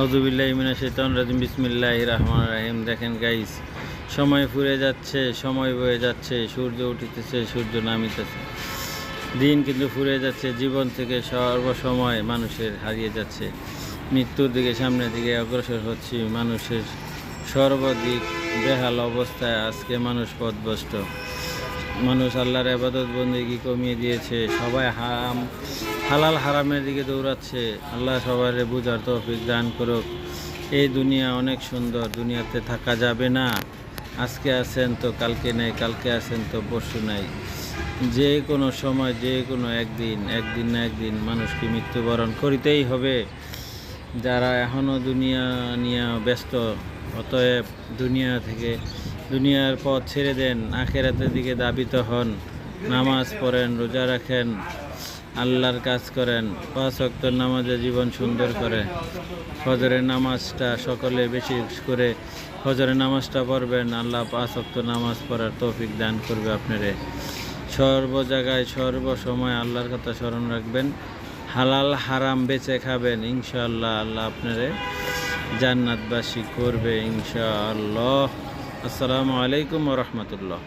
আউযুবিল্লাহি মিনাশ শাইতানির রাজিম বিসমিল্লাহির রহমানির রহিম। দেখেন গাইস, সময় ফুরে যাচ্ছে, সময় বয়ে যাচ্ছে, সূর্য উঠিতেছে, সূর্য নামিতেছে, দিন কিন্তু ফুরে যাচ্ছে। জীবন থেকে সর্বসময় মানুষের হারিয়ে যাচ্ছে, মৃত্যুর দিকে সামনের দিকে অগ্রসর হচ্ছি। মানুষের সর্বাধিক বেহাল অবস্থায় আজকে মানুষ পথভ্রষ্ট। মানুষ আল্লাহর ইবাদত বন্দেগী কমিয়ে দিয়েছে, সবাই হালাল হারামের দিকে দৌড়াচ্ছে। আল্লাহ সবার বুঝার তৌফিক দান করুক। এই দুনিয়া অনেক সুন্দর, দুনিয়াতে থাকা যাবে না। আজকে আছেন তো কালকে নেই, কালকে আছেন তো পরশু নাই। যে কোনো সময়, যে কোনো একদিন না একদিন মানুষকে মৃত্যুবরণ করিতেই হবে। যারা এখনও দুনিয়া নিয়ে ব্যস্ত, অতএব দুনিয়ার পথ ছেড়ে দেন, আখেরাতের দিকে ধাবিত হন। নামাজ পড়েন, রোজা রাখেন, আল্লাহর কাজ করেন, 5 ওয়াক্ত নামাজে জীবন সুন্দর করে। ফজরের নামাজটা সকলে বেশি করে ফজরের নামাজটা পড়বেন। আল্লাহ 5 ওয়াক্ত নামাজ পড়ার তৌফিক দান করবে আপনারে। সর্ব জায়গায় সর্বসময় আল্লাহর কথা স্মরণ রাখবেন, হালাল হারাম বেঁচে খাবেন। ইনশাআল্লাহ আল্লাহ আপনারে জান্নাতবাসী করবে ইনশাআল্লাহ। আসসালামু আলাইকুম ওয়া রাহমাতুল্লাহ।